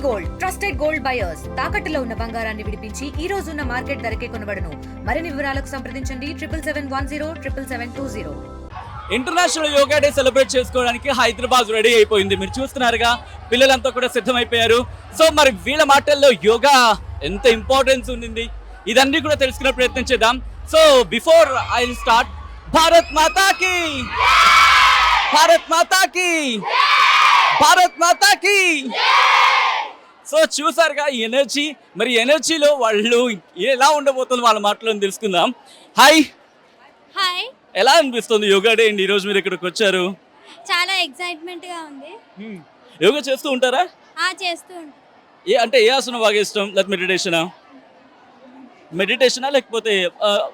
Gold trusted gold buyers తాకట్టులో ఉన్న బంగారాన్ని విడిపించి ఈ రోజు ఉన్న మార్కెట్ ధరకే కొనబడును. మరిన్ని వివరాలకు సంప్రదించండి 7771077720. ఇంటర్నేషనల్ యోగా డే సెలబ్రేట్ చేసుకోవడానికి హైదరాబాద్ రెడీ అయిపోయింది. మీరు చూస్తున్నారుగా, పిల్లలంతా కూడా సిద్ధమైపోయారు. సో మరి వీళ్ళ మాటల్లో యోగా ఎంత ఇంపార్టెన్స్ ఉండింది ఇదన్నీ కూడా తెలుసుకునే ప్రయత్నం చేద్దాం. So before I start, Bharat మాతాకి, భారత్ మాతాకి, భారత్ మాతాకి. సో చూసారుగా ఈ ఎనర్జీ, మరి ఎనర్జీలో వాళ్ళు ఎలా ఉండబోతుంది వాళ్ళ మాటలను తెలుసుకుందాం. హాయ్ హాయ్, ఎలా అనిపిస్తుంది యోగా డే అండి? ఈరోజు మీరు ఇక్కడికి వచ్చారు. చాలా ఎక్సైట్మెంట్ గా ఉంది. యోగా చేస్తూ ఉంటారా? చేస్తూ ఉంటా. అంటే ఏ ఆసనం బాగా ఇష్టం? లేకపోతే మెడిటేషనా? మెడిటేషనా లేకపోతే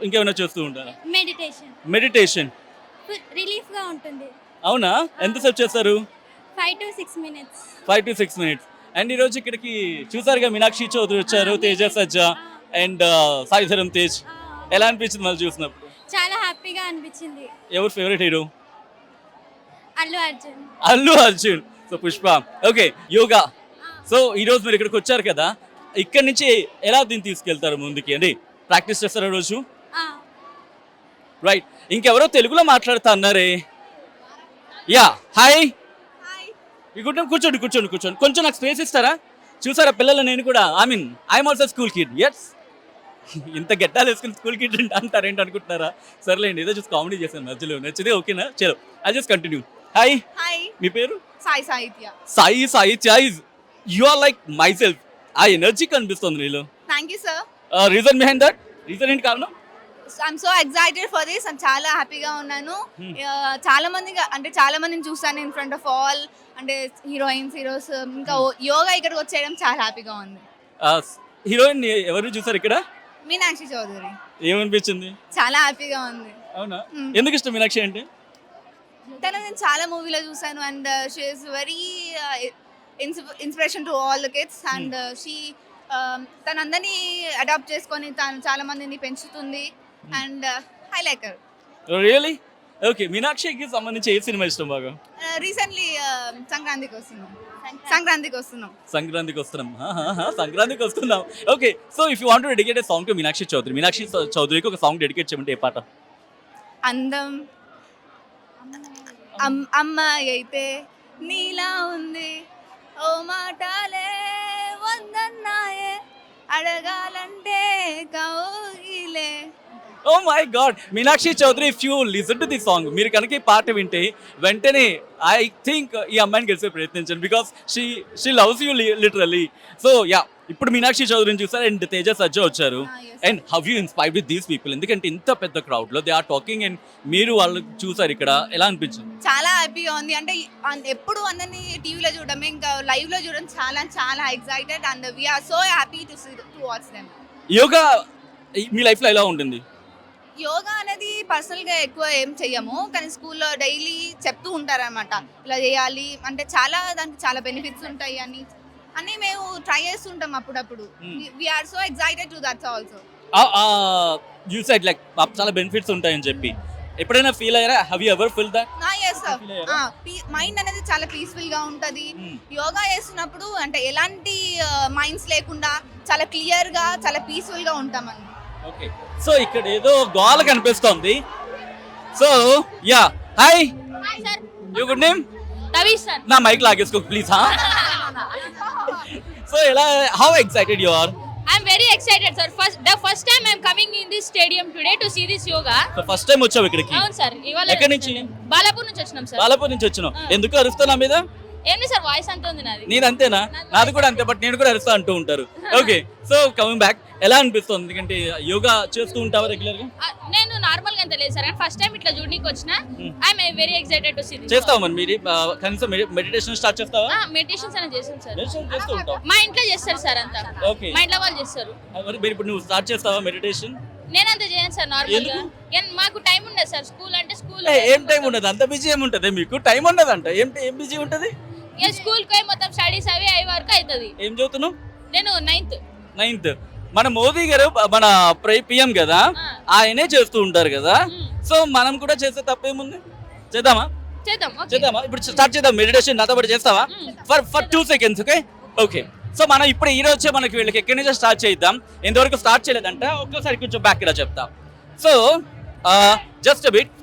ఇంకేమైనా చేస్తూ ఉంటారా? మెడిటేషన్. మెడిటేషన్ రిలీఫ్ గా ఉంటుంది. అవునా? ఎంతసేపు చేస్తారు? 5 to 6 minutes. 5 to 6 minutes. And ఈరోజు ఇక్కడికి చూసారుగా, మీనాక్షి చౌదరి వచ్చారు, తేజ సజ్జా అండ్ సాయి ధరం తేజ్. ఎలా అనిపించింది మళ్ళీ చూసినప్పుడు? చాలా హ్యాపీగా అనిపించింది. ఎవరు favourite hero? Allu Arjun. Allu Arjun. So Pushpa. Okay, yoga. So ఈరోజు మీరు ఇక్కడికి వచ్చారు కదా, ఇక్కడి నుంచి ఎలా దీన్ని తీసుకెళ్తారు ముందుకి? అండి ప్రాక్టీస్ చేస్తారా రోజు? రైట్. ఇంకెవరో తెలుగులో మాట్లాడుతా అన్నారే. Yeah, hi. కూర్చోండి కూర్చోండి కూర్చోండి, కొంచెం నాకు స్పేస్ ఇస్తారా? చూసారా పిల్లలు, నేను కూడా I'm also school kid. Yes, ఇంత గెట్టాలు వేసుకుని స్కూల్ కిడ్ అంటారేంటి అనుకుంటున్నారా? సర్లేండి, ఏదో చూసి కామెడీ చేశాను మధ్యలో. నచ్చితే ఓకేనా? చలో, I just continue. Hi. Hi, మీ పేరు? Sai Sahithya. Sai Sahithya. You are like myself. ఆ ఎనర్జీ కనిపిస్తుంది నీలో. Thank you sir. Reason behind that? Reason ఏంటి కారణం? I'm so excited for this. నేను చాలా హ్యాపీగా ఉన్నాను. చాలా మందిని చూసాను ఇన్ ఫ్రంట్ ఆఫ్ ఆల్, అంటే హీరోయిన్స్, హీరోస్. ఇంకా యోగా ఇక్కడికి వచ్చేయడం చాలా హ్యాపీగా ఉంది. హీరోయిన్ ఎవరు చూసారు ఇక్కడ? మీనాక్షి చౌదరి. ఏమనిపించింది? చాలా హ్యాపీగా ఉంది. అవునా? ఎందుకు ఇష్టం మీనాక్షి అంటే? నేను చాలా మూవీలో చూసాను and she is very inspiration to all the kids and she తనందరినీ అడాప్ట్ చేసుకొని తను చాలా మందిని పెంచుతుంది and I like her. Really? Okay, మీనాక్షికి సంబంధించి ఏ సినిమా ఇష్టం బాగా? రీసెంట్లీ సంక్రాంతికి వస్తున్నాం. సంక్రాంతికి వస్తున్నాం. Okay, so if you want to dedicate a song to Meenakshi చౌదరికి ఒక సాంగ్ డెడికేట్ చేయమంటే ఏ పాట? అందం అమ్మాయి అయితే నీలా ఉంది, ఓ మాటలే వందన్నాయే, అడగాలంటే కౌగిలే. Oh my god, Meenakshi Chaudhary, if you listen to the song, మీరు కనుక ఈ పాట వింటే వెంటనే ఐ థింక్ ఈ అమ్మాయిని గెలిచే ప్రయత్నించండి, because she loves you literally. So yeah, ఇప్పుడు మీనాక్షి చౌదరిని చూసారు అండ్ తేజ సజ్జా వచ్చారు. And how you inspired with these people? ఎందుకంటే ఇంత పెద్ద క్రౌడ్ లో దే ఆర్ టాకింగ్ అండ్ మీరు వాళ్ళు చూసారు ఇక్కడ, ఎలా అనిపించింది? చాలా హ్యాపీగా ఉంది. అంటే ఎప్పుడు అందరినీ టీవీలో చూడడం, ఇంకా లైవ్ లో చూడడం చాలా చాలా excited and we're so happy to watch them. Yoga మీ లైఫ్ లో ఎలా ఉంటుంది? యోగా అనేది పర్సనల్గా ఎక్కువ ఏం చెయ్యము, కానీ స్కూల్లో డైలీ చెప్తూ ఉంటారనమాట, ఇలా చేయాలి అంటే దానికి చాలా బెనిఫిట్స్ ఉంటాయి అని మేము ట్రై చేస్తుంటాం అప్పుడప్పుడు. We're so excited to that's also. You said like చాలా బెనిఫిట్స్ ఉంటాయని చెప్పి ఎప్పుడైనా ఫీల్ అయ్యారా? Have you ever feel that? Mind అనేది చాలా పీస్ఫుల్ గా ఉంటది. యోగా చేస్తున్నప్పుడు అంటే ఎలాంటి మైండ్స్ లేకుండా చాలా క్లియర్ గా, చాలా పీస్ఫుల్ గా ఉంటామని. ఓకే, సో ఇక్కడ ఏదో గోల కనిపిస్తోంది. So yeah, hi. You good నేమ్? రవి సార్. నా మైక్ లాగేసుకో ప్లీజ్. సో ఎలా, how excited you are? I'm very excited, sir. The first time I'm coming in this stadium today to see this yoga. So first time వచ్చావు ఇక్కడికి? అవును sir. ఇవాళ ఎక్కడి నుంచి? బాలాపూర్ నుంచి వచ్చినాం సార్. బాలాపూర్ నుంచి వచ్చినావు. ఎందుకు అరుస్తావు నా మీద? ఏంటి సార్, వాయిస్ అంత ఉంది నాది? నేను అంతేనా? నాది కూడా అంతే, బట్ నేను కూడా అరుస్తా అంటూ ఉంటారు. ఓకే, సో కమింగ్ బ్యాక్, ఎలా అనిపిస్తుంది? ఎందుకంటే యోగా చేస్తూ ఉంటావా రెగ్యులర్ గా? నేను నార్మల్ గా అంత లేదు సార్, ఫస్ట్ టైం ఇట్లా చూడడానికి వచ్చినా. I'm very excited to see this. చేస్తావా మరి మీరు కనీసం మెడిటేషన్ స్టార్ట్ చేస్తావా? మెడిటేషన్స్ అనేది చేస్తాను సార్. మెడిటేషన్ చేస్తూ ఉంటావు? మా ఇంట్లో చేస్తారు సార్ అంతా. ఓకే, మా ఇంట్లో వాళ్ళు చేస్తారు. మరి ఇప్పుడు నువ్వు స్టార్ట్ చేస్తావా మెడిటేషన్? నేనంత చేయను సార్, నార్మల్ గా. మాకు టైం ఉండదు సార్, స్కూల్ అంటే స్కూల్. ఏం టైం ఉండదు? అంత బిజీ ఏముంటది మీకు? టైం ఉండదు అంట. ఏం బిజీ ఉంటది? స్కూల్ కి మొత్తం స్టడీస్ అవి వరకు అవుతుంది. ఏం చదువుతున్నావు? నేను 9th. మన మోదీ గారు మన పిఎం కదా, ఆయనే చేస్తూ ఉంటారు కదా. సో మనం కూడా చేస్తే తప్పేముంది? చేద్దామా? చేద్దాం. ఇప్పుడు స్టార్ట్ చేద్దాం మెడిటేషన్. నాతో పాటు చేస్తావా? For 2 seconds? ఓకే. సో మనం ఇప్పుడు ఈ రోజే మనకి వీళ్ళకి ఎక్కడి నుంచో స్టార్ట్ చేద్దాం. ఎంతవరకు స్టార్ట్ చేయలేదంట, ఒక్కసారి కొంచెం బ్యాక్ ఇలా చెప్తాం. So just bit.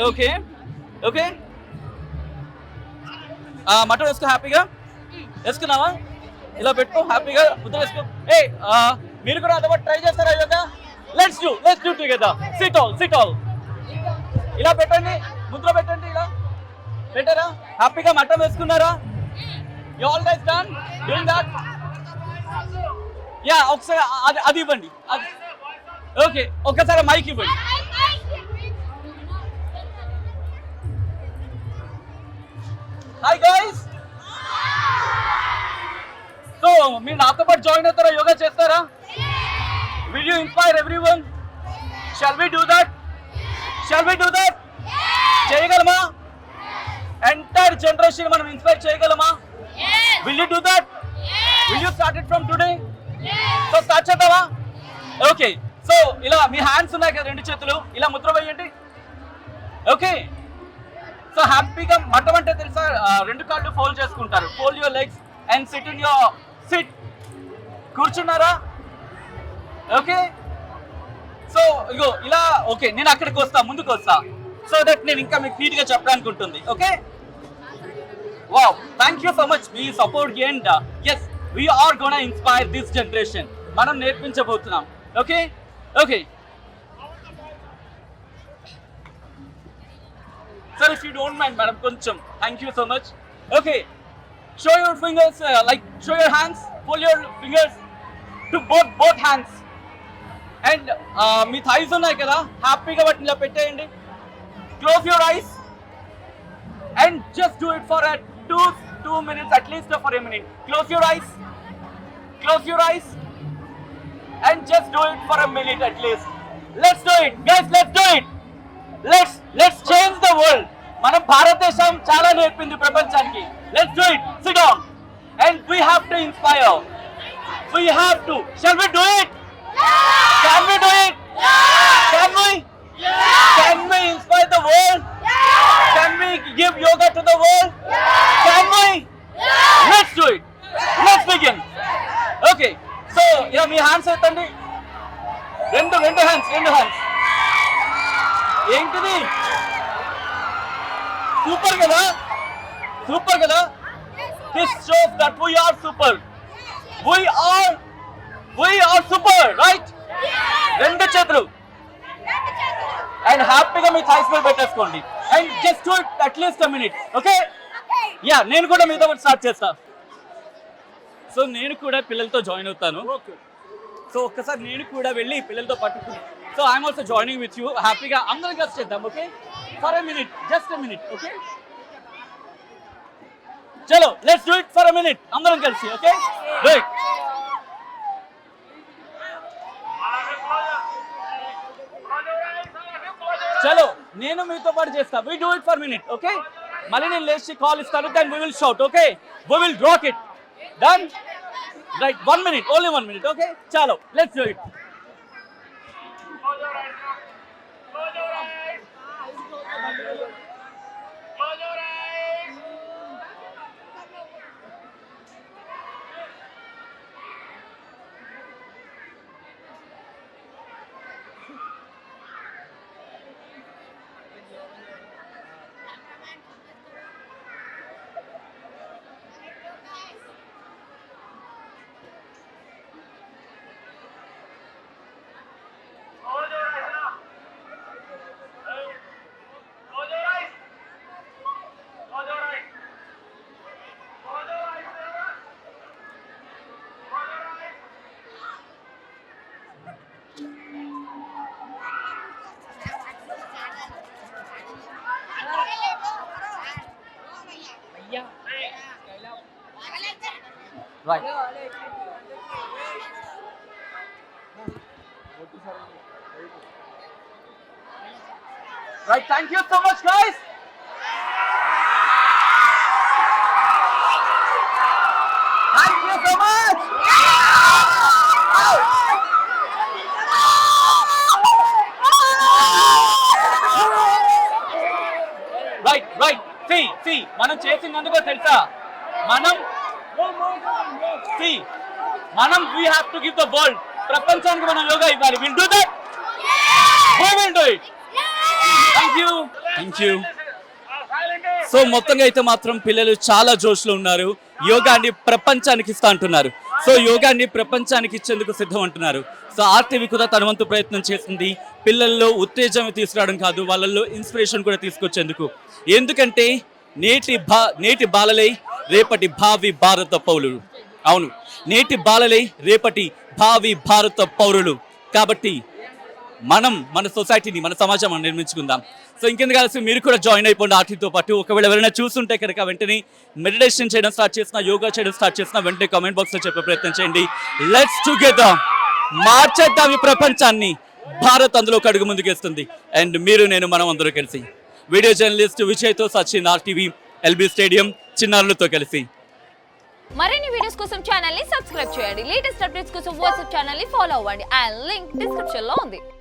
Okay okay, mutton వేసుకో, హ్యాపీగా వేసుకున్నావా? ఇలా పెట్టుకో, హ్యాపీగా ముద్ర వేసుకో. ఏ మీరు కూడా అదో ట్రై చేస్తారా yoga? Let's do together. SIT all ఇలా పెట్టండి, ముద్ర పెట్టండి, ఇలా పెట్టారా? హ్యాపీగా మటన్ వేసుకున్నారా? You all guys done doing that? Yeah, ఒకసారి అది ఇవ్వండి. ఓకే, ఒక్కసారి మైక్ ఇవ్వండి. Hi guys. సో మీరు నాతో పాటు జాయిన్ అవుతారా? యోగా చేస్తారా? Will you inspire everyone? Shall we do that? చేయగలమా? ఎంటైర్ జనరేషన్ మనం ఇన్స్పైర్ చేయగలమా? Will you do that? Will you start it from today? So start చేద్దామా? ఓకే, సో ఇలా మీ హ్యాండ్స్ ఉన్నాయి కదా, రెండు చేతులు ఇలా ముద్ర వేయండి. ఓకే, సో హ్యాపీగా మటం అంటే తెలుసా? రెండు కాళ్ళు ఫోల్డ్ చేసుకుంటారు. Fold your legs and sit in your sit. కూర్చున్నారా? ఓకే, సో ఇగో ఇలా. ఓకే, నేను అక్కడికి వస్తా, ముందుకు వస్తా, సో దట్ నేను ఇంకా మీకు నీట్గా చెప్పడానికి ఉంటుంది. Okay, wow, thank you so much మీ support. And yes, we are gonna inspire this generation. మనం నేర్పించబోతున్నాం. Okay okay, sir if you don't mind madam, కొంచెం. Thank you so much. Okay, show your fingers, like show your hands, fold your fingers to both hands. And మీ thighs ఉన్నాయి కదా, హ్యాపీగా వాటిని ఇలా పెట్టేయండి. Close your eyes and just do it for a 2 minutes, at least for a minute. Close your eyes and just do it for a minute at least. Let's do it guys, let's do it. Let's change the world. మనం భారతదేశం చాలా నేర్పింది ప్రపంచానికి. Let's do it. Sit down and we have to inspire. We have to. Shall we do it? Can we do it? Can we? Can we inspire the world? Can we give yoga to the world? Can we? Let's do it. Let's begin. Okay, so ఇలా మీ hands ఎత్తండి. రెండు hands. ఏంటిది? Super కదా? This shows that we are super. We are super, right? రెండు చేతులు and హ్యాపీగా మీ thighs మీద పెట్టేసుకోండి. And just do it at least a minute. Okay, yeah, నేను కూడా మీతో స్టార్ట్ చేస్తా. సో నేను కూడా పిల్లలతో జాయిన్ అవుతాను. సో ఒక్కసారి నేను కూడా వెళ్ళి పిల్లలతో పట్టుకుని, so I'm also joining with you. హ్యాపీగా అందరం కలిసి చేద్దాం. Okay, for a minute, just a minute. Okay, చలో let's do it for a minute, అందరం కలిసి. Okay, right. చలో నేను మీతో పాటు చేస్తా. We do it for minute. Okay, మళ్ళీ నేను లేచి కాల్ ఇస్తాను. Then we will shout. Okay, we will rock it. Done? Right, 1 minute, only 1 minute. Okay, చలో let's do it. Right. Right, thank you so much, guys. Thank you so much. Right. See, మనం చేసినందుకో తెలుసా? మనం మనం we have to give the world, ప్రపంచానికి మనం యోగా ఇవ్వాలి. Will do that, who will do it? Thank you. So మొత్తంగా అయితే మాత్రం పిల్లలు చాలా జోష్లో ఉన్నారు. యోగాన్ని ప్రపంచానికి ఇస్తా అంటున్నారు. సో యోగాన్ని ప్రపంచానికి ఇచ్చేందుకు సిద్ధం అంటున్నారు. సో ఆర్టీవీ కూడా తన వంతు ప్రయత్నం చేసింది. పిల్లల్లో ఉత్తేజం తీసుకురావడం కాదు, వాళ్ళల్లో ఇన్స్పిరేషన్ కూడా తీసుకొచ్చేందుకు. ఎందుకంటే నేటి బాలలై రేపటి భావి భారత పౌరులు. అవును, నేటి బాలలై రేపటి భావి భారత పౌరులు. కాబట్టి మనం మన సొసైటీని, మన సమాజం నిర్మించుకుందాం. సో ఇంకెందుకు కలిసి మీరు కూడా జాయిన్ అయిపోండి ఆర్టీతో పాటు. ఒకవేళ ఎవరైనా చూస్తుంటే కనుక వెంటనే మెడిటేషన్ చేయడం స్టార్ట్ చేసిన, యోగా చేయడం స్టార్ట్ చేసిన వెంటనే కామెంట్ బాక్స్లో చెప్పే ప్రయత్నం చేయండి. లెట్స్ టుగెదర్ మార్చేద్దాం ఈ ప్రపంచాన్ని. భారత్ అందులో ఒక అడుగు ముందుకేస్తుంది. అండ్ మీరు, నేను, మనం అందరూ కలిసి. వీడియో జర్నలిస్ట్ విజయ్తో సచిన్, ఆర్టీవీ, ఎల్బీ స్టేడియం, చిన్నారులతో కలిసి. మరిన్ని వీడియోస్ కోసం ఛానల్ ని సబ్స్క్రైబ్ చేయండి. లేటెస్ట్ అప్డేట్స్ కోసం వాట్సాప్ ఛానల్ ని ఫాలో అవ్వండి. ఆ లింక్ డిస్క్రిప్షన్ లో ఉంది.